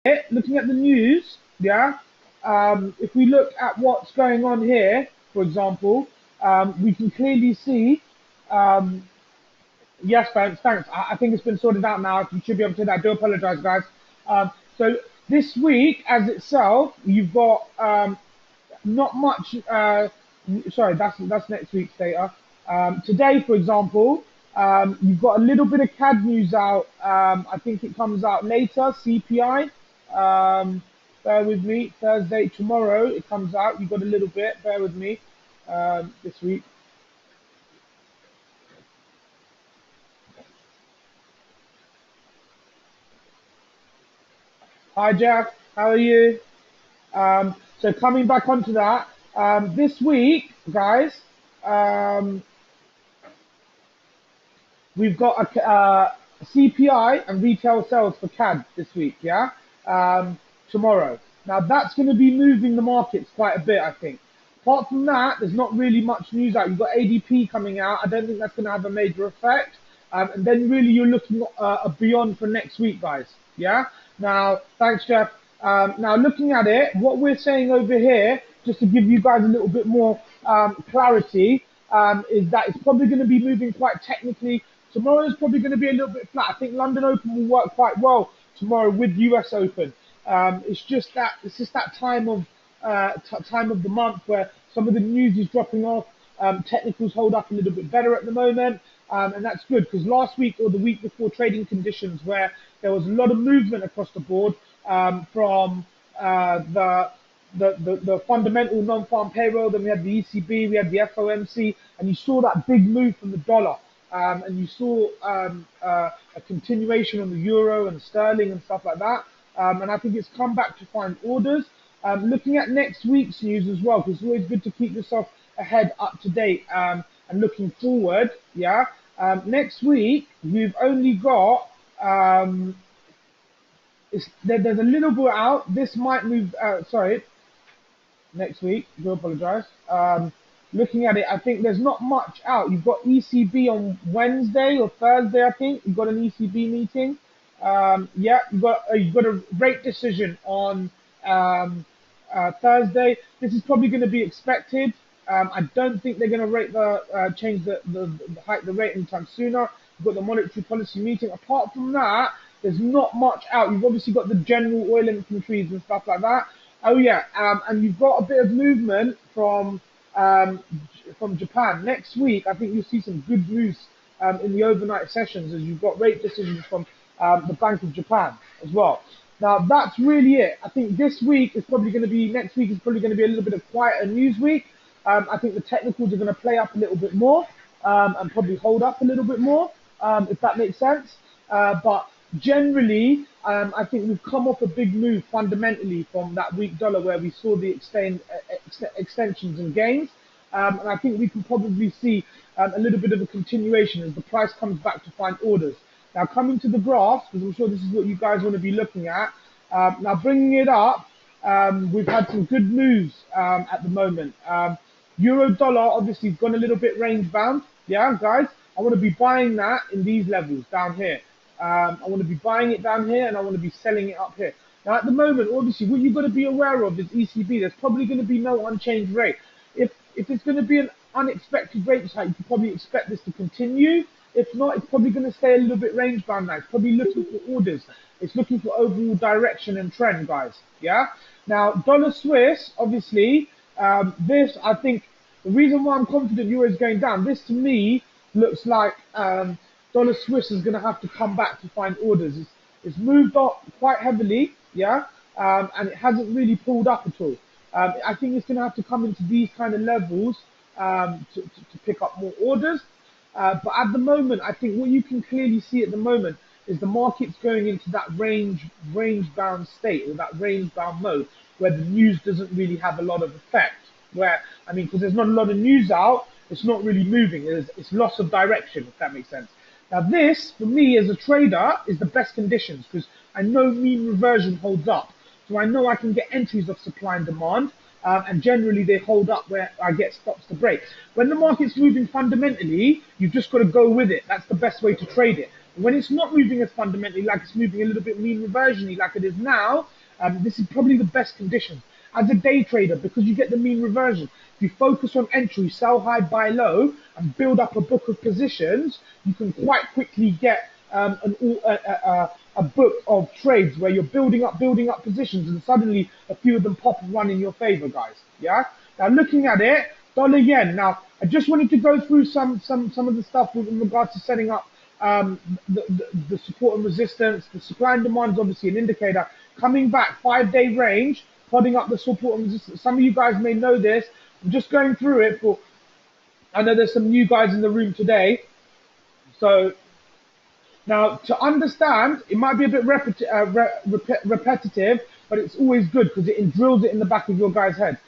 looking at the news, yeah, if we look at what's going on here, for example, we can clearly see, um, yes, thanks. I think it's been sorted out now. You should be able to do that. I do apologize, guys. So this week, as itself, you've got not much. Sorry, that's next week's data. Today, for example, you've got a little bit of CAD news out. I think it comes out later. CPI. Bear with me. Thursday, tomorrow it comes out. You've got a little bit. Bear with me. This week. Hi, Jeff. How are you? So coming back onto that, this week, guys, um, we've got a CPI and retail sales for CAD this week, yeah? Tomorrow. Now that's going to be moving the markets quite a bit, I think. Apart from that, there's not really much news out. You've got ADP coming out. I don't think that's going to have a major effect. And then really you're looking beyond for next week, guys. Yeah. Now, thanks, Jeff. Now looking at it, what we're saying over here, just to give you guys a little bit more clarity, is that it's probably going to be moving quite technically. Tomorrow is probably going to be a little bit flat. I think London Open will work quite well tomorrow with US Open. It's just that time of the month where some of the news is dropping off. Technicals hold up a little bit better at the moment, and that's good because last week or the week before trading conditions where there was a lot of movement across the board from the fundamental non-farm payroll. Then we had the ECB, we had the FOMC, and you saw that big move from the dollar. And you saw a continuation on the euro and sterling and stuff like that. And I think it's come back to find orders. Looking at next week's news as well, because it's always good to keep yourself ahead, up to date, and looking forward. Yeah. Next week we've only got there's a little bit out. This might move. Sorry, next week. I do apologise. Looking at it, I think there's not much out. You've got ECB on Wednesday or Thursday. I think you've got an ECB meeting. Yeah, you've got a rate decision on Thursday. This is probably going to be expected. I don't think they're going to change the hike the rate anytime sooner. You've got the monetary policy meeting. Apart from that, there's not much out. You've obviously got the general oil inventories and stuff like that. Oh yeah, and you've got a bit of movement um, from Japan next week. I think you'll see some good news in the overnight sessions as you've got rate decisions from the Bank of Japan as well. Now that's really it. I think this week is probably going to be next week is probably going to be a little bit of quieter news week. I think the technicals are going to play up a little bit more and probably hold up a little bit more, if that makes sense. But generally, I think we've come off a big move fundamentally from that weak dollar where we saw the extensions and gains. And I think we can probably see a little bit of a continuation as the price comes back to find orders. Now, coming to the graphs, because I'm sure this is what you guys want to be looking at. Now, bringing it up, we've had some good news at the moment. Euro dollar obviously has gone a little bit range bound. Yeah, guys, I want to be buying that in these levels down here. I want to be buying it down here and I want to be selling it up here. Now, at the moment, obviously, what you've got to be aware of is ECB. There's probably going to be no unchanged rate. If it's going to be an unexpected rate hike, you can probably expect this to continue. If not, it's probably going to stay a little bit range bound now. It's probably looking for orders. It's looking for overall direction and trend, guys. Yeah. Now, dollar Swiss, obviously, this I think the reason why I'm confident euro is going down. This to me looks like dollar Swiss is going to have to come back to find orders. It's moved up quite heavily, yeah, and it hasn't really pulled up at all. I think it's going to have to come into these kind of levels to pick up more orders. But at the moment, I think what you can clearly see at the moment is the market's going into that range bound state or that range bound mode where the news doesn't really have a lot of effect. Where I mean, because there's not a lot of news out, it's not really moving. It's loss of direction, if that makes sense. Now, this for me as a trader is the best conditions because I know mean reversion holds up. So I know I can get entries of supply and demand, and generally they hold up where I get stops to break. When the market's moving fundamentally, you've just got to go with it. That's the best way to trade it. When it's not moving as fundamentally, like it's moving a little bit mean reversion-y like it is now, this is probably the best conditions. As a day trader, because you get the mean reversion, if you focus on entry, sell high, buy low, and build up a book of positions, you can quite quickly get a book of trades where you're building up positions, and suddenly a few of them pop and run in your favor, guys. Yeah. Now looking at it, dollar yen. Now I just wanted to go through some of the stuff in regards to setting up the support and resistance. The supply and demand is obviously an indicator. Coming back 5-day range, putting up the support and resistance. Some of you guys may know this. I'm just going through it. For I know there's some new guys in the room today, so now, to understand, it might be a bit repetitive, but it's always good because it drills it in the back of your guy's head.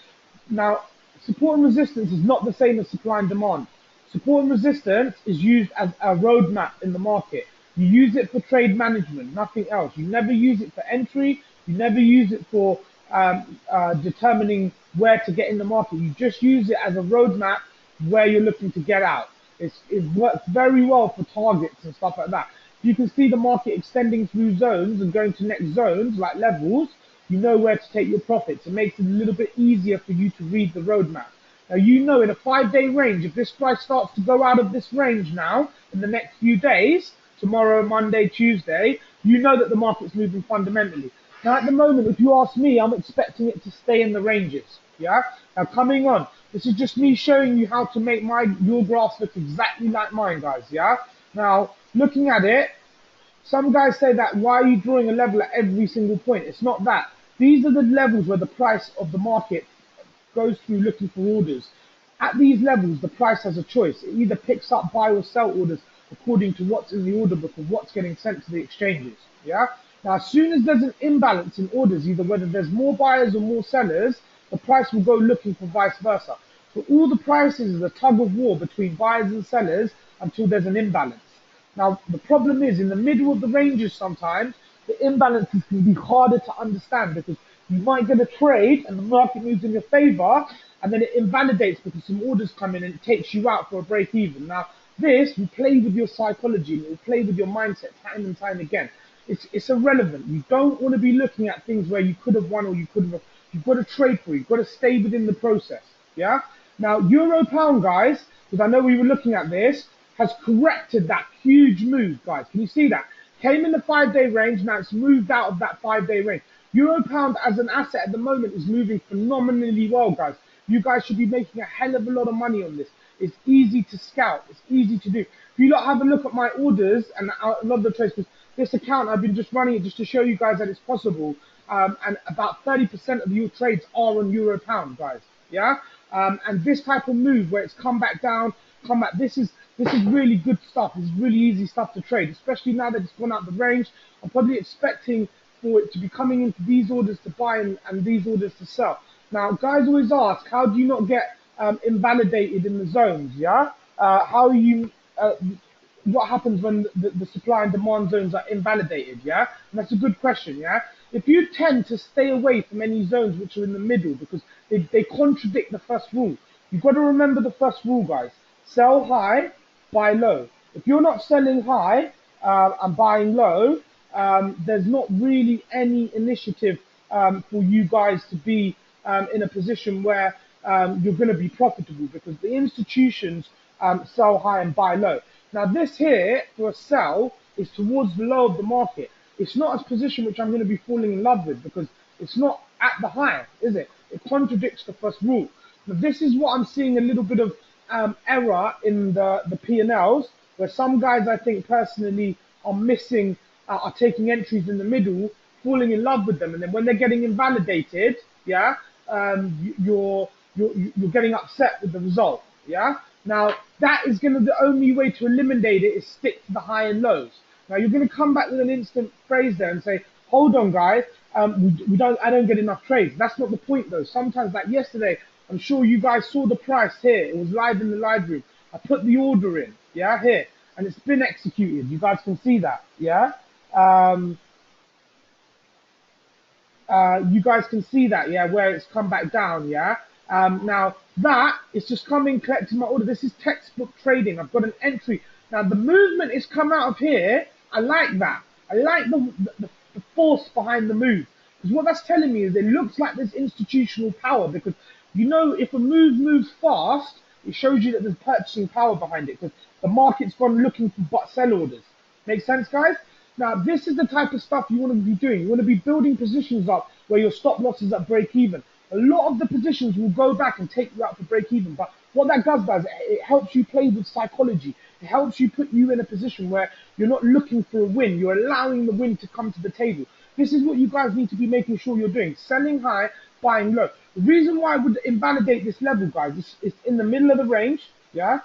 Now, support and resistance is not the same as supply and demand. Support and resistance is used as a roadmap in the market. You use it for trade management, nothing else. You never use it for entry. You never use it for determining where to get in the market. You just use it as a roadmap where you're looking to get out. It works very well for targets and stuff like that. You can see the market extending through zones and going to next zones, like levels. You know where to take your profits. It makes it a little bit easier for you to read the roadmap. Now, you know in a 5-day range, if this price starts to go out of this range now in the next few days, tomorrow, Monday, Tuesday, you know that the market's moving fundamentally. Now, at the moment, if you ask me, I'm expecting it to stay in the ranges. Yeah. Now, coming on, this is just me showing you how to make your graphs look exactly like mine, guys. Yeah. Now, looking at it, some guys say that why are you drawing a level at every single point? It's not that. These are the levels where the price of the market goes through looking for orders. At these levels, the price has a choice. It either picks up buy or sell orders according to what's in the order book or what's getting sent to the exchanges. Yeah. Now, as soon as there's an imbalance in orders, either whether there's more buyers or more sellers, the price will go looking for vice versa. So all the prices is a tug of war between buyers and sellers until there's an imbalance. Now, the problem is in the middle of the ranges sometimes, the imbalances can be harder to understand because you might get a trade and the market moves in your favor and then it invalidates because some orders come in and it takes you out for a break even. Now, this will play with your psychology and it will play with your mindset time and time again. It's irrelevant. You don't want to be looking at things where you could have won or you could have. You've got to trade for it. You've got to stay within the process. Yeah. Now, euro pound, guys, because I know we were looking at this, has corrected that huge move, guys. Can you see that? Came in the 5-day range. Now it's moved out of that 5-day range. Euro pound as an asset at the moment is moving phenomenally well, guys. You guys should be making a hell of a lot of money on this. It's easy to scout. It's easy to do. If you lot have a look at my orders and a lot of the trades, because this account, I've been just running it just to show you guys that it's possible. And about 30% of your trades are on euro pound, guys. Yeah. And this type of move where it's come back down, come back. This is really good stuff. It's really easy stuff to trade, especially now that it's gone out the range. I'm probably expecting for it to be coming into these orders to buy and these orders to sell. Now, guys always ask, how do you not get invalidated in the zones? Yeah. How are you? What happens when the supply and demand zones are invalidated? Yeah. And that's a good question. Yeah. If you tend to stay away from any zones which are in the middle because they contradict the first rule, you've got to remember the first rule, guys. Sell high, buy low. If you're not selling high and buying low, there's not really any initiative for you guys to be in a position where you're going to be profitable because the institutions sell high and buy low. Now this here for a sell is towards the low of the market. It's not a position which I'm going to be falling in love with because it's not at the high, is it? It contradicts the first rule. Now this is what I'm seeing a little bit of error in the P&Ls, where some guys I think personally are missing, are taking entries in the middle, falling in love with them, and then when they're getting invalidated, yeah, you're getting upset with the result, yeah. Now that is going to the only way to eliminate it is stick to the high and lows. Now you're going to come back with an instant phrase there and say, hold on, guys, I don't get enough trades. That's not the point though. Sometimes, like yesterday, I'm sure you guys saw the price here. It was live in the live room. I put the order in, yeah, here, and it's been executed. You guys can see that, yeah. You guys can see that, yeah, where it's come back down, yeah. Now that is just coming, collecting my order. This is textbook trading. I've got an entry. Now the movement is come out of here I like that. I like the force behind the move. Because what that's telling me is it looks like there's institutional power. Because you know, if a move moves fast, it shows you that there's purchasing power behind it. Because the market's gone looking for but sell orders. Make sense, guys? Now, this is the type of stuff you want to be doing. You want to be building positions up where your stop loss is at break even. A lot of the positions will go back and take you out for break even. But what that does, guys, it helps you play with psychology. It helps you put you in a position where you're not looking for a win. You're allowing the win to come to the table. This is what you guys need to be making sure you're doing. Selling high, buying low. The reason why I would invalidate this level, guys, is it's in the middle of the range. Yeah.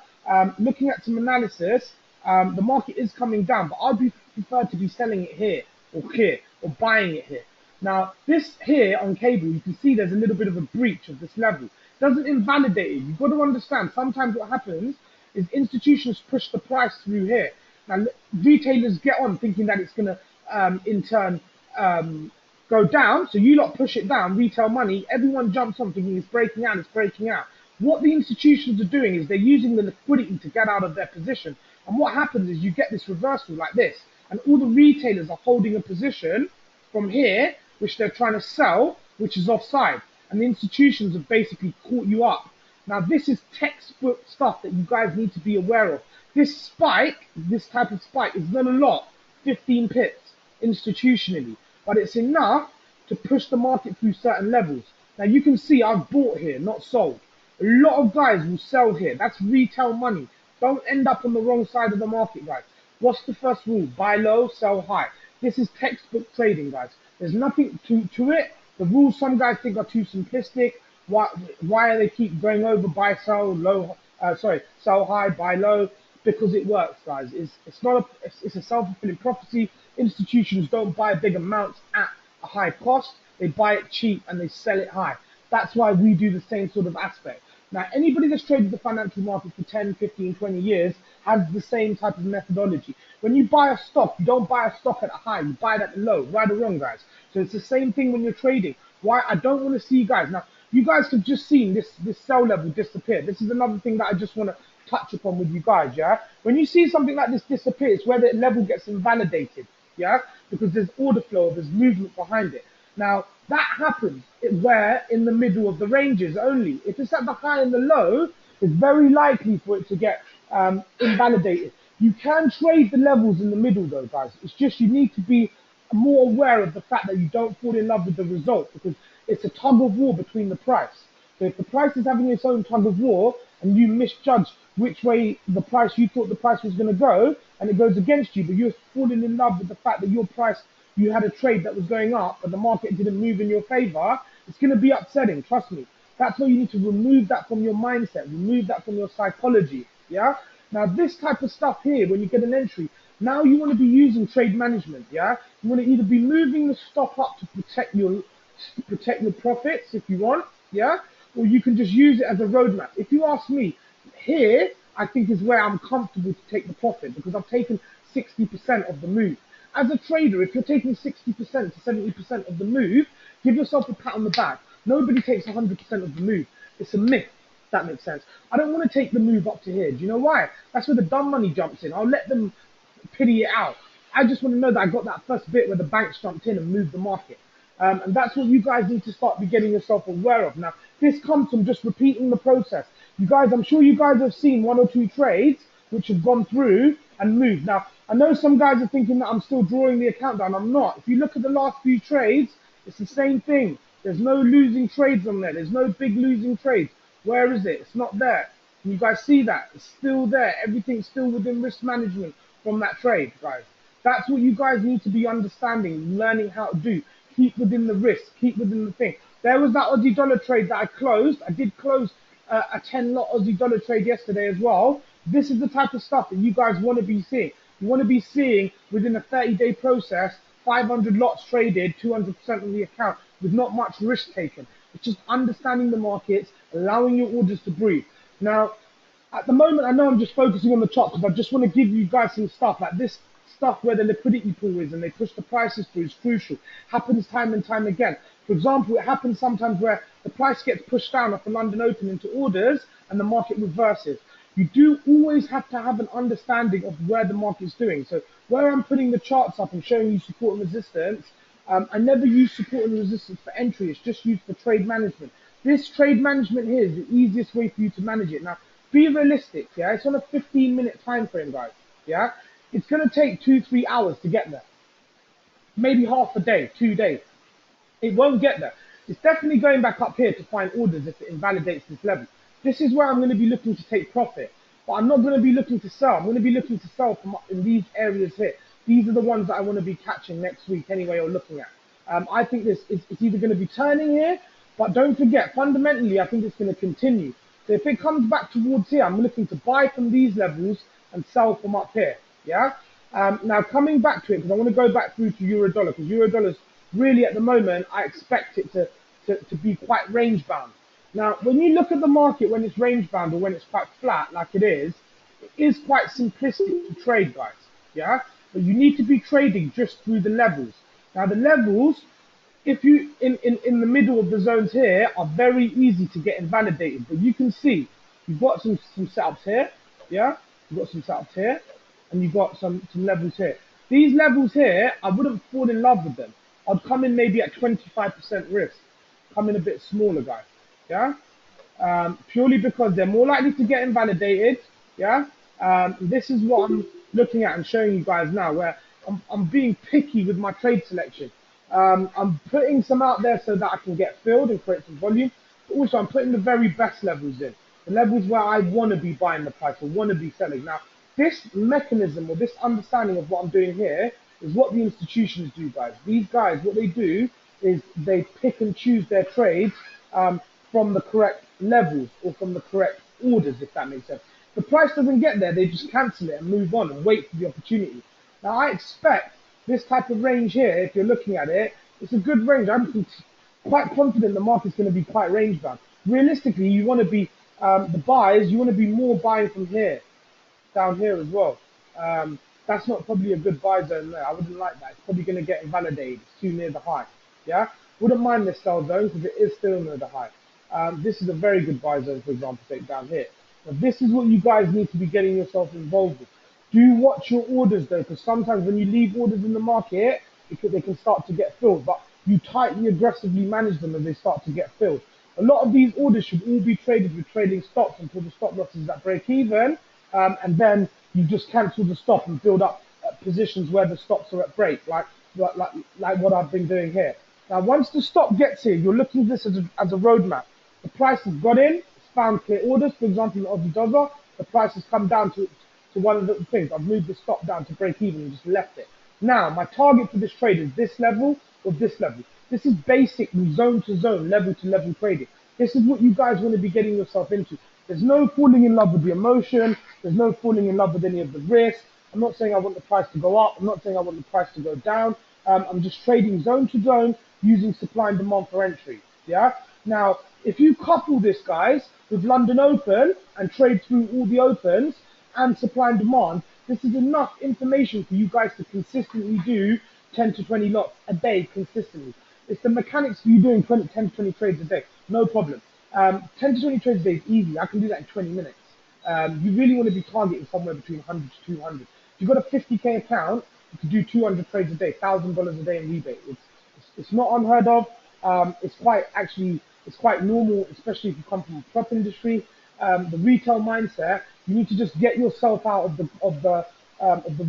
Looking at some analysis, the market is coming down, but I'd prefer to be selling it here or buying it here. Now, this here on cable, you can see there's a little bit of a breach of this level. Doesn't invalidate it. You've got to understand, sometimes what happens is institutions push the price through here. Now, retailers get on thinking that it's going to, in turn, go down. So you lot push it down, retail money, everyone jumps on thinking it's breaking out, it's breaking out. What the institutions are doing is they're using the liquidity to get out of their position. And what happens is you get this reversal like this. And all the retailers are holding a position from here, which they're trying to sell, which is offside. And the institutions have basically caught you up. Now, this is textbook stuff that you guys need to be aware of. This spike, this type of spike, is not a lot, 15 pips institutionally, but it's enough to push the market through certain levels. Now, you can see I've bought here, not sold. A lot of guys will sell here. That's retail money. Don't end up on the wrong side of the market, guys. What's the first rule? Buy low, sell high. This is textbook trading, guys. There's nothing to it. The rules some guys think are too simplistic. Why do they keep going over buy, sell, low? Sell high, buy low, because it works, guys. It's a self-fulfilling prophecy. Institutions don't buy big amounts at a high cost. They buy it cheap and they sell it high. That's why we do the same sort of aspect. Now, anybody that's traded the financial market for 10, 15, 20 years has the same type of methodology. When you buy a stock, you don't buy a stock at a high, you buy it at a low, right or wrong, guys. So it's the same thing when you're trading. Why I don't want to see you guys. Now, you guys have just seen this sell level disappear. This is another thing that I just want to touch upon with you guys, yeah? When you see something like this disappear, it's where the level gets invalidated, yeah? Because there's order flow, there's movement behind it. Now, that happens where in the middle of the ranges only. If it's at the high and the low, it's very likely for it to get invalidated. You can trade the levels in the middle though, guys. It's just you need to be more aware of the fact that you don't fall in love with the result, because it's a tug of war between the price. So if the price is having its own tug of war and you misjudge which way the price you thought the price was going to go, and it goes against you, but you're falling in love with the fact that your price, you had a trade that was going up, but the market didn't move in your favor, it's going to be upsetting, trust me. That's why you need to remove that from your mindset, remove that from your psychology, yeah? Now, this type of stuff here, when you get an entry, now you want to be using trade management, yeah? You want to either be moving the stop up to protect your profits if you want, yeah? Or you can just use it as a roadmap. If you ask me, here, I think is where I'm comfortable to take the profit, because I've taken 60% of the move. As a trader, if you're taking 60% to 70% of the move, give yourself a pat on the back. Nobody takes 100% of the move. It's a myth, if that makes sense. I don't want to take the move up to here. Do you know why? That's where the dumb money jumps in. I'll let them pity it out. I just want to know that I got that first bit where the banks jumped in and moved the market. And that's what you guys need to start be getting yourself aware of. Now, this comes from just repeating the process. You guys, I'm sure you guys have seen one or two trades which have gone through and moved. Now, I know some guys are thinking that I'm still drawing the account down. I'm not. If you look at the last few trades, it's the same thing. There's no losing trades on there. There's no big losing trades. Where is it? It's not there. Can you guys see that? It's still there. Everything's still within risk management from that trade, guys. That's what you guys need to be understanding, learning how to do. Keep within the risk. Keep within the thing. There was that Aussie dollar trade that I closed. I did close a 10-lot Aussie dollar trade yesterday as well. This is the type of stuff that you guys want to be seeing. You want to be seeing within a 30-day process, 500 lots traded, 200% of the account with not much risk taken. It's just understanding the markets, allowing your orders to breathe. Now, at the moment, I know I'm just focusing on the top because I just want to give you guys some stuff like this. Stuff where the liquidity pool is and they push the prices through is crucial. Happens time and time again. For example, it happens sometimes where the price gets pushed down off the London Open into orders and the market reverses. you do always have to have an understanding of where the market's doing. So where I'm putting the charts up and showing you support and resistance, I never use support and resistance for entry. It's just used for trade management. This trade management here is the easiest way for you to manage it. Now, be realistic, yeah? It's on a 15-minute time frame, guys, yeah? It's going to take 2-3 hours to get there. Maybe half a day, 2 days. It won't get there. It's definitely going back up here to find orders if it invalidates this level. This is where I'm going to be looking to take profit. But I'm not going to be looking to sell. I'm going to be looking to sell from in these areas here. These are the ones that I want to be catching next week anyway or looking at. I think this is it's either going to be turning here, but don't forget, fundamentally, I think it's going to continue. So if it comes back towards here, I'm looking to buy from these levels and sell from up here. Yeah. Now coming back to it, because I want to go back through to euro dollar, because euro dollar's really at the moment, I expect it to be quite range bound. Now, when you look at the market when it's range bound or when it's quite flat, like it is quite simplistic to trade, guys. Yeah, but you need to be trading just through the levels. Now, the levels, if you in the middle of the zones here, are very easy to get invalidated. But you can see you've got some setups here. Yeah, you've got some setups here, and you've got some levels here. These levels here, I wouldn't fall in love with them. I'd come in maybe at 25% risk. Come in a bit smaller, guys. Yeah? Purely because they're more likely to get invalidated. Yeah? This is what I'm looking at and showing you guys now, where I'm being picky with my trade selection. I'm putting some out there so that I can get filled and create some volume. But also, I'm putting the very best levels in. The levels where I want to be buying the price or want to be selling. Now, this mechanism or this understanding of what I'm doing here is what the institutions do, guys. These guys, what they do is they pick and choose their trades from the correct levels or from the correct orders, if that makes sense. The price doesn't get there, they just cancel it and move on and wait for the opportunity. Now, I expect this type of range here, if you're looking at it, it's a good range. I'm quite confident the market's going to be quite range bound. Realistically, you want to be, the buyers, you want to be more buying from here, down here as well. That's not probably a good buy zone there. I wouldn't like that. It's probably going to get invalidated. It's too near the high. Yeah? Wouldn't mind this sell zone because it is still near the high. This is a very good buy zone, for example, take down here. But this is what you guys need to be getting yourself involved with. Do watch your orders though, because sometimes when you leave orders in the market, they can start to get filled. But you tightly, aggressively manage them as they start to get filled. A lot of these orders should all be traded with trading stops until the stop losses at break even, and then you just cancel the stop and build up positions where the stops are at break, like what I've been doing here. Now, once the stop gets here, you're looking at this as a roadmap. The price has got in, it's found clear orders. For example, in Aussie Dollar, the price has come down to one of the things. I've moved the stop down to break even and just left it. Now, my target for this trade is this level or this level. This is basic zone to zone, level to level trading. This is what you guys want to be getting yourself into. There's no falling in love with the emotion. There's no falling in love with any of the risk. I'm not saying I want the price to go up. I'm not saying I want the price to go down. I'm just trading zone to zone using supply and demand for entry. Yeah. Now, if you couple this, guys, with London Open and trade through all the opens and supply and demand, this is enough information for you guys to consistently do 10 to 20 lots a day consistently. It's the mechanics for you doing 10 to 20 trades a day. No problem. 10 to 20 trades a day is easy. I can do that in 20 minutes. You really want to be targeting somewhere between 100 to 200. If you've got a 50K account, you can do 200 trades a day, $1,000 a day in rebate. It's not unheard of. It's quite normal, especially if you come from the prop industry. The retail mindset, you need to just get yourself out of the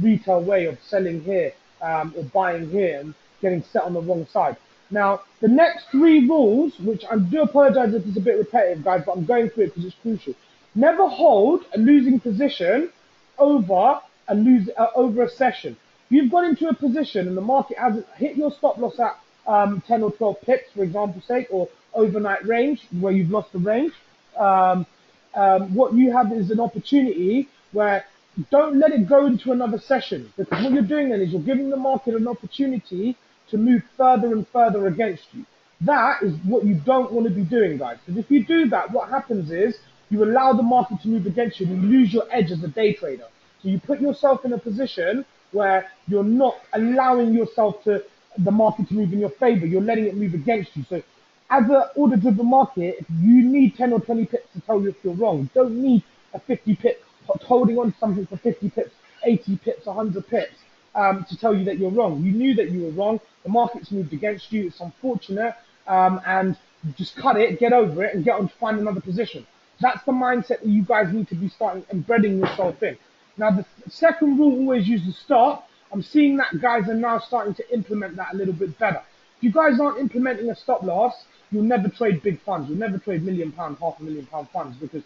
retail way of selling here or buying here and getting set on the wrong side. Now, the next 3 rules, which I do apologize if it's a bit repetitive, guys, but I'm going through it because it's crucial. Never hold a losing position over over a session. If you've got into a position and the market hasn't hit your stop loss at 10 or 12 pips, for example's sake, or overnight range where you've lost the range, what you have is an opportunity where don't let it go into another session, because what you're doing then is you're giving the market an opportunity to move further and further against you. That is what you don't want to be doing, guys. Because if you do that, what happens is you allow the market to move against you and you lose your edge as a day trader. So you put yourself in a position where you're not allowing the market to move in your favor. You're letting it move against you. So as an order driven market, if you need 10 or 20 pips to tell you if you're wrong. You don't need a 50 pip, holding on to something for 50 pips, 80 pips, 100 pips, to tell you that you're wrong. You knew that you were wrong. The market's moved against you. It's unfortunate, and just cut it, get over it, and get on to find another position. That's the mindset that you guys need to be starting embedding yourself in. Now, the second rule, always use the stop. I'm seeing that guys are now starting to implement that a little bit better. If you guys aren't implementing a stop loss, you'll never trade big funds. You'll never trade £1,000,000, £500,000 funds, because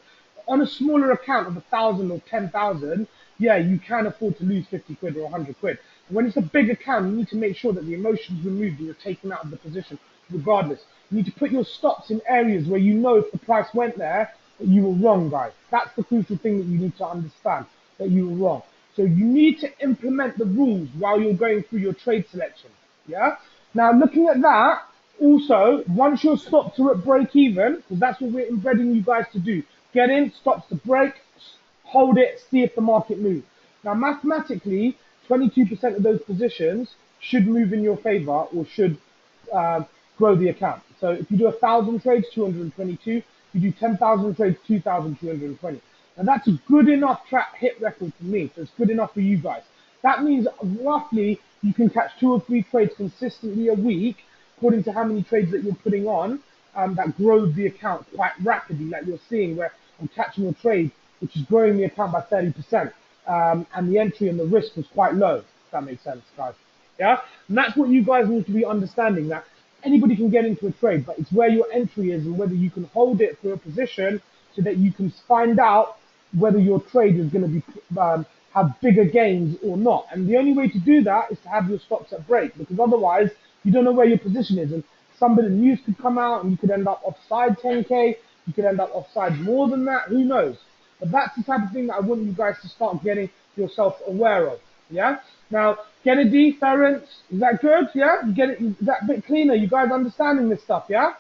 on a smaller account of 1,000 or 10,000, yeah, you can afford to lose 50 quid or 100 quid. But when it's a big account, you need to make sure that the emotion's removed and you're taken out of the position regardless. You need to put your stops in areas where you know if the price went there, that you were wrong, guys. That's the crucial thing that you need to understand, that you were wrong. So you need to implement the rules while you're going through your trade selection. Yeah? Now, looking at that, also, once your stops are at break even, because that's what we're embedding you guys to do, get in, stops to break, hold it, see if the market moves. Now, mathematically, 22% of those positions should move in your favor or should grow the account. So if you do 1,000 trades, 222. If you do 10,000 trades, 2,220. And that's a good enough track hit record for me. So it's good enough for you guys. That means roughly you can catch 2 or 3 trades consistently a week, according to how many trades that you're putting on, that grows the account quite rapidly, like you're seeing where I'm catching a trade, which is growing the account by 30%. And the entry and the risk was quite low, if that makes sense, guys. Yeah? And that's what you guys need to be understanding, that anybody can get into a trade, but it's where your entry is and whether you can hold it for a position so that you can find out whether your trade is going to be have bigger gains or not. And the only way to do that is to have your stops at break, because otherwise you don't know where your position is, and somebody news could come out and you could end up offside 10k, you could end up offside more than that, who knows. But that's the type of thing that I want you guys to start getting yourself aware of. Yeah? Now, Kennedy, Ference, is that good? Yeah? You get it? Is that a bit cleaner? You guys understanding this stuff, yeah?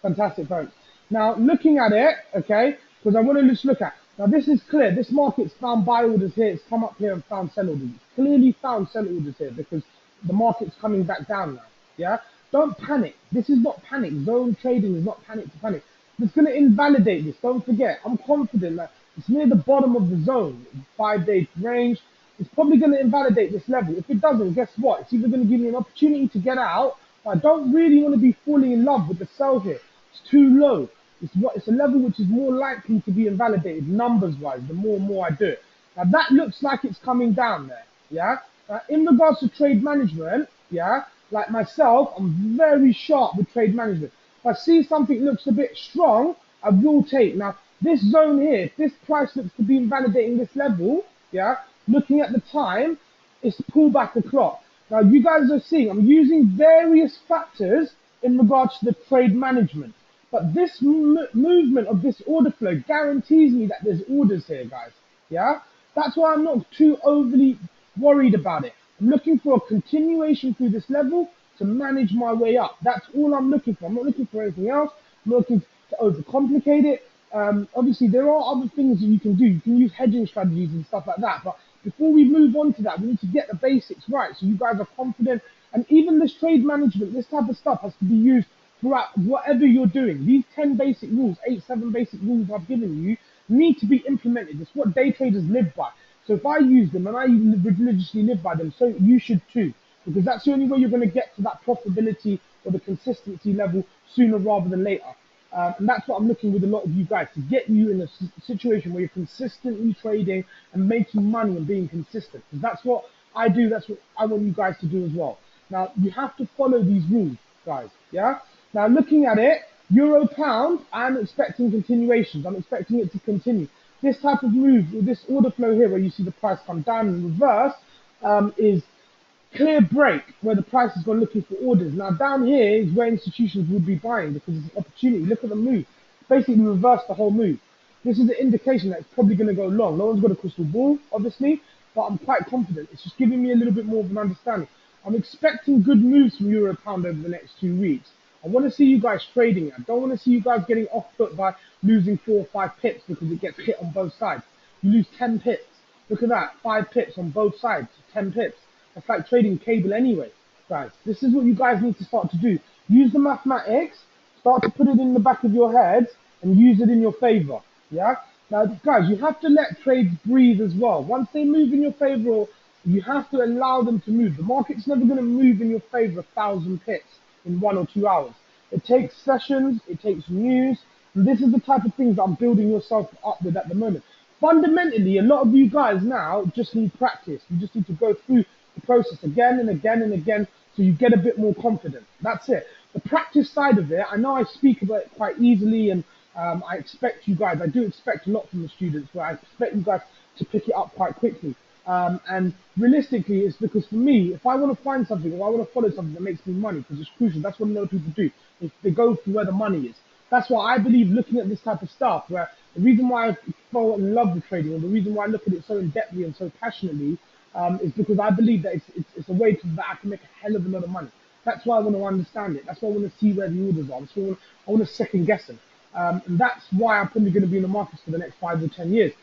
Fantastic, Ference. Now, looking at it, okay, because I want to just look at, now this is clear, this market's found buy orders here, it's come up here and found sell orders. It's clearly found sell orders here because the market's coming back down now, yeah? Don't panic. This is not panic. Zone trading is not panic to panic. It's going to invalidate this. Don't forget. I'm confident that it's near the bottom of the zone, 5-day range. It's probably going to invalidate this level. If it doesn't, guess what? It's either going to give me an opportunity to get out, but I don't really want to be falling in love with the sell here. It's too low. It's a level which is more likely to be invalidated numbers-wise the more and more I do it. Now that looks like it's coming down there, yeah? In regards to trade management, yeah, like myself, I'm very sharp with trade management. If I see something looks a bit strong, I will take. Now, this zone here, if this price looks to be invalidating this level, yeah, looking at the time, it's pullback o'clock. Now, you guys are seeing, I'm using various factors in regards to the trade management. But this movement of this order flow guarantees me that there's orders here, guys. Yeah? That's why I'm not too overly worried about it. I'm looking for a continuation through this level to manage my way up. That's all I'm looking for. I'm not looking for anything else. I'm not looking to overcomplicate it. Obviously, there are other things that you can do. You can use hedging strategies and stuff like that. But before we move on to that, we need to get the basics right so you guys are confident. And even this trade management, this type of stuff has to be used throughout whatever you're doing. These 10 basic rules, 7 basic rules I've given you, need to be implemented. It's what day traders live by. So if I use them and I religiously live by them, so you should too. Because that's the only way you're going to get to that profitability or the consistency level sooner rather than later. And that's what I'm looking with a lot of you guys, to get you in a situation where you're consistently trading and making money and being consistent. Because that's what I do, that's what I want you guys to do as well. Now, you have to follow these rules, guys, yeah? Now, looking at it, Euro pound, I'm expecting continuations. I'm expecting it to continue. This type of move, this order flow here, where you see the price come down in reverse, is clear break, where the price has gone looking for orders. Now, down here is where institutions would be buying because it's an opportunity. Look at the move. Basically, reverse the whole move. This is the indication that it's probably going to go long. No one's got a crystal ball, obviously, but I'm quite confident. It's just giving me a little bit more of an understanding. I'm expecting good moves from Euro pound over the next 2 weeks. I want to see you guys trading. I don't want to see you guys getting off foot by losing 4 or 5 pips because it gets hit on both sides. You lose 10 pips. Look at that, 5 pips on both sides, 10 pips. That's like trading cable anyway, guys. This is what you guys need to start to do. Use the mathematics, Start to put it in the back of your head and use it in your favor. Yeah. Now, guys, you have to let trades breathe as well. Once they move in your favor, you have to allow them to move. The market's never going to move in your favor 1,000 pips in 1 or 2 hours. It takes sessions, it takes news, and this is the type of things that I'm building yourself up with at the moment. Fundamentally, a lot of you guys now just need practice. You just need to go through the process again and again and again so you get a bit more confident. That's it. The practice side of it, I know I speak about it quite easily, and I expect you guys, I do expect a lot from the students, but I expect you guys to pick it up quite quickly. And realistically, it's because for me, if I want to find something or I want to follow something that makes me money, because it's crucial, that's what a lot of people do. They go to where the money is. That's why I believe looking at this type of stuff, where the reason why I fall in love with trading, or the reason why I look at it so in-depthly and so passionately, is because I believe that it's a way that I can make a hell of a lot of money. That's why I want to understand it. That's why I want to see where the orders are. That's why I want to second guess them. And that's why I'm probably going to be in the markets for the next 5 or 10 years.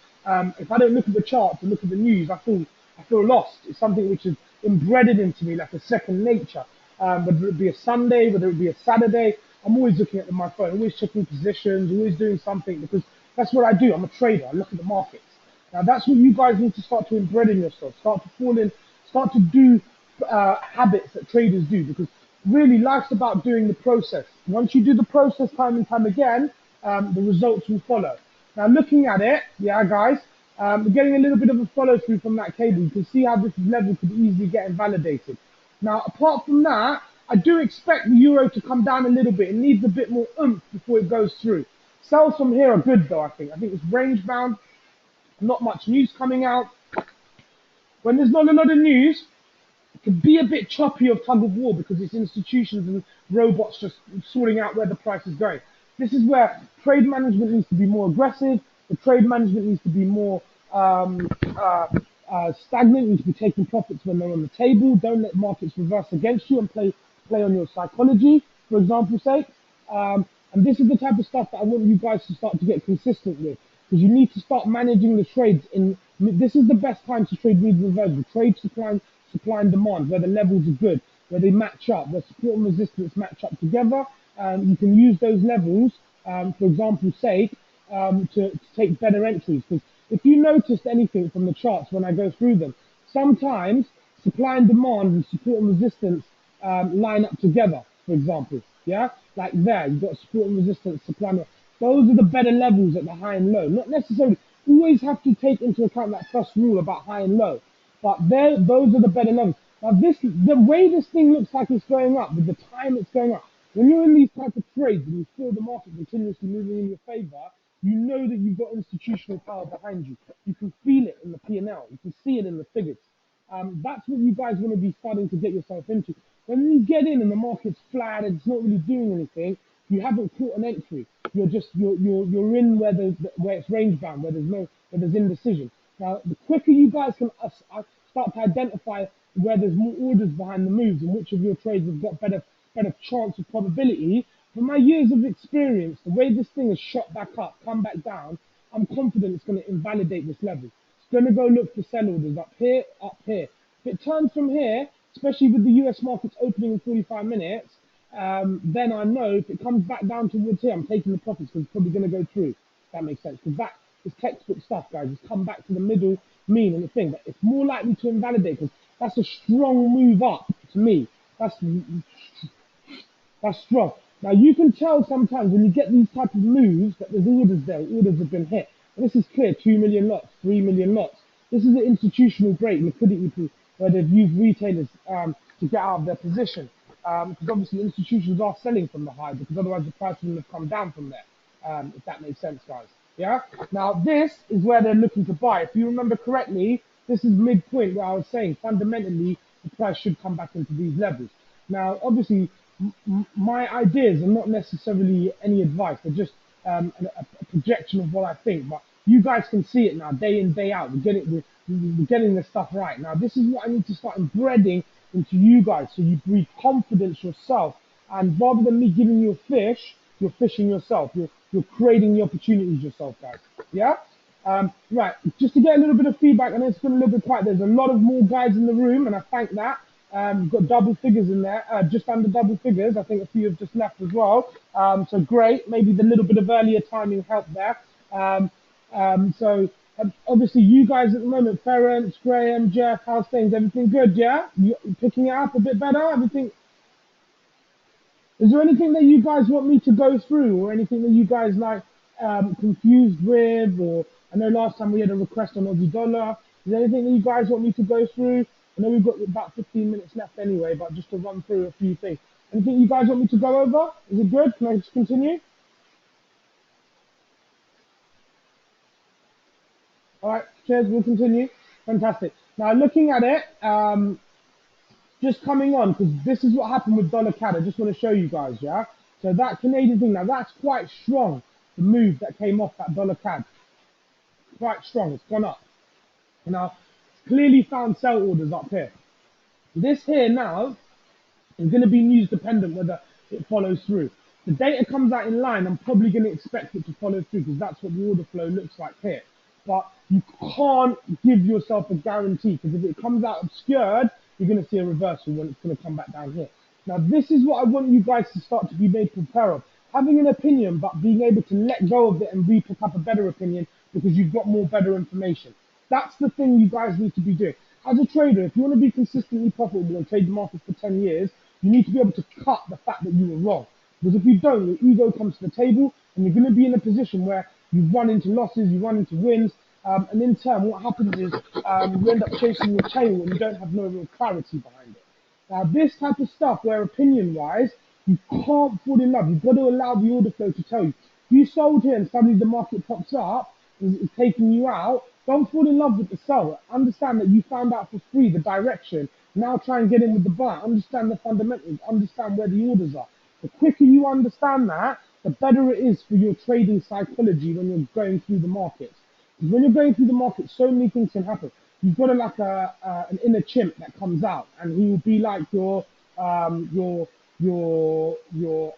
If I don't look at the charts and look at the news, I feel lost. It's something which is embedded into me like a second nature. Whether it be a Sunday, whether it be a Saturday, I'm always looking at my phone, always checking positions, always doing something, because that's what I do. I'm a trader. I look at the markets. Now that's what you guys need to start to embed in yourself. Start to do habits that traders do, because really life's about doing the process. Once you do the process time and time again, the results will follow. Now looking at it, yeah guys, we're getting a little bit of a follow through from that cable. You can see how this level could easily get invalidated. Now apart from that, I do expect the euro to come down a little bit. It needs a bit more oomph before it goes through. Sells from here are good though, I think. I think it's range bound, not much news coming out. When there's not a lot of news, it can be a bit choppy of tug of war because it's institutions and robots just sorting out where the price is going. This is where trade management needs to be more aggressive. The trade management needs to be more stagnant. You need to be taking profits when they're on the table. Don't let markets reverse against you and play on your psychology, for example's sake. And this is the type of stuff that I want you guys to start to get consistent with, because you need to start managing the trades. This is the best time to trade read reverse. Trade supply and demand, where the levels are good, where they match up, where support and resistance match up together. You can use those levels, for example's sake, to take better entries. Because if you noticed anything from the charts when I go through them, sometimes supply and demand and support and resistance line up together, for example. Yeah, like there, you've got support and resistance, supply and demand. Those are the better levels at the high and low. Not necessarily, always have to take into account that first rule about high and low. But those are the better levels. Now the way this thing looks like it's going up, with the time it's going up, when you're in these type of trades and you feel the market continuously moving in your favor, you know that you've got institutional power behind you. You can feel it in the P&L. You can see it in the figures. That's what you guys want to be starting to get yourself into. When you get in and the market's flat and it's not really doing anything, you haven't caught an entry. You're in where it's range bound, where there's indecision. Now, the quicker you guys can start to identify where there's more orders behind the moves and which of your trades have got better chance of probability, from my years of experience, the way this thing has shot back up, come back down, I'm confident it's going to invalidate this level. It's going to go look for sell orders up here, up here. If it turns from here, especially with the US markets opening in 45 minutes, then I know if it comes back down towards here, I'm taking the profits because it's probably going to go through. If that makes sense. Because that is textbook stuff, guys. It's come back to the middle mean and the thing. But it's more likely to invalidate because that's a strong move up to me. That's strong. Now you can tell sometimes when you get these type of moves that there's orders there, orders have been hit. And this is clear, 2 million lots, 3 million lots. This is an institutional break, liquidity pool, where they've used retailers to get out of their position. Because obviously institutions are selling from the high, because otherwise the price wouldn't have come down from there, if that makes sense, guys. Yeah? Now this is where they're looking to buy. If you remember correctly, this is midpoint where I was saying fundamentally the price should come back into these levels. Now, obviously, my ideas are not necessarily any advice. They're just a projection of what I think. But you guys can see it now, day in, day out. We're getting this stuff right. Now, this is what I need to start embedding into you guys, so you breathe confidence yourself. And rather than me giving you a fish, you're fishing yourself. You're creating the opportunities yourself, guys. Yeah? Right, just to get a little bit of feedback, and it's been a little bit quiet. There's a lot of more guys in the room, and I thank that. Got double figures in there, just under double figures. I think a few have just left as well. So great. Maybe the little bit of earlier timing helped there. Obviously you guys at the moment, Ference, Graham, Jeff, how's things? Everything good? Yeah, you picking it up a bit better? Everything. Is there anything that you guys want me to go through, or anything that you guys like confused with? Or I know last time we had a request on Aussie dollar. Is there anything that you guys want me to go through? I know we've got about 15 minutes left anyway, but just to run through a few things. Anything you guys want me to go over? Is it good? Can I just continue? All right, cheers. We'll continue. Fantastic. Now looking at it, just coming on, because this is what happened with dollar CAD. I just want to show you guys, yeah? So that Canadian thing, now that's quite strong, the move that came off that dollar CAD. Quite strong, it's gone up. Now, clearly found sell orders up here. This here now is going to be news dependent whether it follows through. The data comes out in line, I'm probably going to expect it to follow through because that's what the order flow looks like here. But you can't give yourself a guarantee because if it comes out obscured, you're going to see a reversal when it's going to come back down here. Now, this is what I want you guys to start to be made prepare of. Having an opinion, but being able to let go of it and re-pick up a better opinion because you've got more better information. That's the thing you guys need to be doing. As a trader, if you want to be consistently profitable and trade the market for 10 years, you need to be able to cut the fact that you were wrong. Because if you don't, your ego comes to the table and you're going to be in a position where you run into losses, you run into wins, and in turn, what happens is you end up chasing your tail and you don't have no real clarity behind it. Now, this type of stuff, where opinion-wise, you can't fall in love. You've got to allow the order flow to tell you. If you sold here and suddenly the market pops up, is taking you out, don't fall in love with the sell. Understand that you found out for free the direction. Now try and get in with the buy. Understand the fundamentals. Understand where the orders are. The quicker you understand that, the better it is for your trading psychology when you're going through the markets. Because when you're going through the market, so many things can happen. You've got an inner chimp that comes out, and he will be like your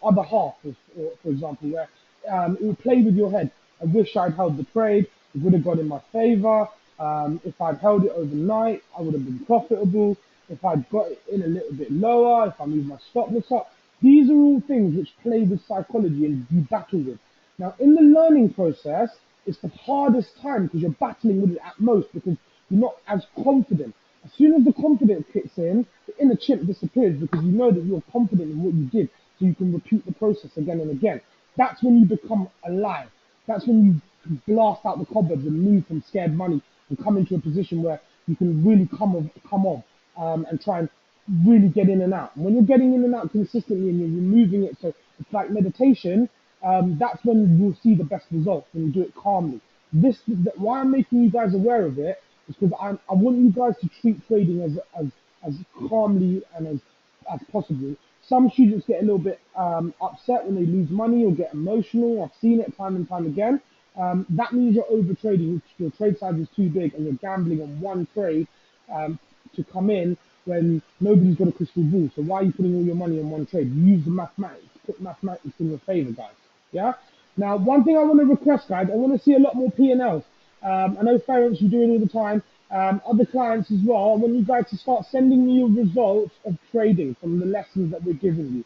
other half, for example, where it will play with your head. I wish I'd held the trade. It would have gone in my favor. If I'd held it overnight, I would have been profitable. If I'd got it in a little bit lower, if I moved my stop loss up. These are all things which play with psychology and you battle with. Now, in the learning process, it's the hardest time because you're battling with it at most because you're not as confident. As soon as the confidence kicks in, the inner chimp disappears because you know that you're confident in what you did, so you can repeat the process again and again. That's when you become alive. That's when you blast out the cobwebs and move from scared money and come into a position where you can really come on and try and really get in and out. And when you're getting in and out consistently and you're removing it, so it's like meditation, that's when you'll see the best results when you do it calmly. Why I'm making you guys aware of it is because I want you guys to treat trading as calmly and as possible. Some students get a little bit upset when they lose money or get emotional. I've seen it time and time again. That means you're over trading. Your trade size is too big and you're gambling on one trade to come in when nobody's got a crystal ball. So why are you putting all your money on one trade? Use the mathematics. Put mathematics in your favor, guys. Yeah? Now, one thing I want to request, guys, I want to see a lot more P&Ls. I know Ference, you do it all the time. Other clients as well. I want you guys to start sending me your results of trading from the lessons that we're giving you.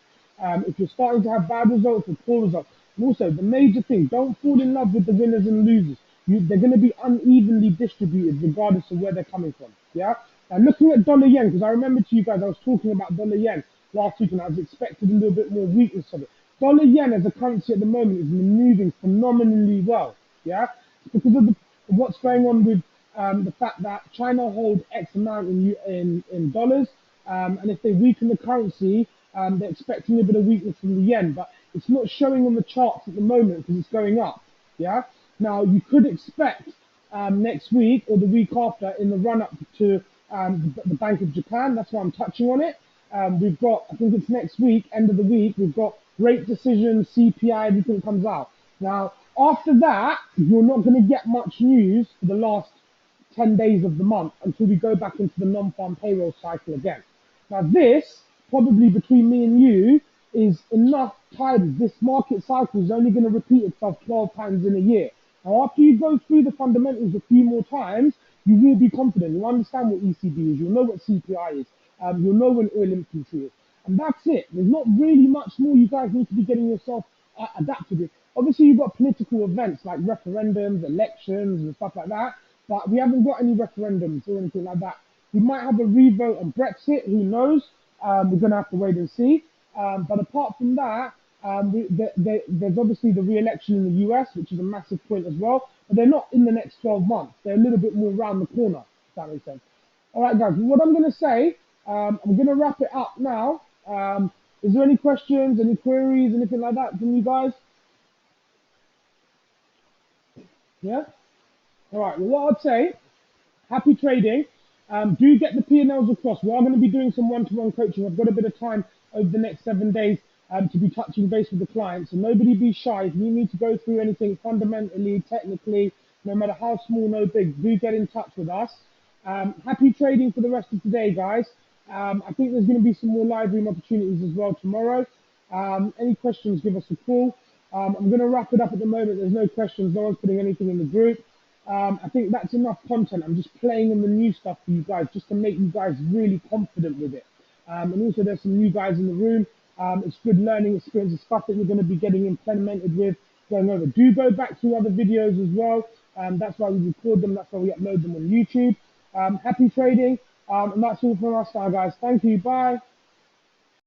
If you're starting to have bad results or poor results. And also, the major thing, don't fall in love with the winners and losers. They're going to be unevenly distributed regardless of where they're coming from. Yeah? Now, looking at dollar yen, because I remember to you guys, I was talking about dollar yen last week and I was expecting a little bit more weakness of it. Dollar yen as a currency at the moment is moving phenomenally well. Yeah? Because of what's going on with the fact that China holds X amount in dollars, and if they weaken the currency, they're expecting a bit of weakness from the yen, but it's not showing on the charts at the moment because it's going up. Yeah. Now you could expect next week or the week after in the run up to the Bank of Japan. That's why I'm touching on it. We've got, I think it's next week, end of the week. We've got rate decision, CPI, everything comes out. Now after that, you're not going to get much news for the last 10 days of the month until we go back into the non-farm payroll cycle again. Now this, probably between me and you, is enough time. This market cycle is only going to repeat itself 12 times in a year. Now after you go through the fundamentals a few more times, you will be confident. You understand what ECB is. You'll know what CPI is. you'll know when oil infantry is. And that's it. There's not really much more you guys need to be getting yourself adapted with. Obviously, you've got political events like referendums, elections, and stuff like that, but we haven't got any referendums or anything like that. We might have a revote on Brexit, who knows? We're going to have to wait and see. But apart from that, there's obviously the re-election in the US, which is a massive point as well. But they're not in the next 12 months. They're a little bit more around the corner, if that makes sense. All right, guys, what I'm going to say, I'm going to wrap it up now. Is there any questions, any queries, anything like that from you guys? Yeah? All right, well, what I'd say, happy trading. Do get the P&Ls across. We are going to be doing some one-to-one coaching. I've got a bit of time over the next 7 days to be touching base with the clients. So nobody be shy. If you need to go through anything fundamentally, technically, no matter how small, no big, do get in touch with us. Happy trading for the rest of today, guys. I think there's going to be some more live room opportunities as well tomorrow. Any questions, give us a call. I'm going to wrap it up at the moment. There's no questions. No one's putting anything in the group. I think that's enough content. I'm just playing in the new stuff for you guys, just to make you guys really confident with it. And also, there's some new guys in the room. It's good learning experience, the stuff that you're going to be getting implemented with, going over. Do go back to other videos as well. That's why we record them. That's why we upload them on YouTube. Happy trading. And that's all from us now, guys. Thank you. Bye.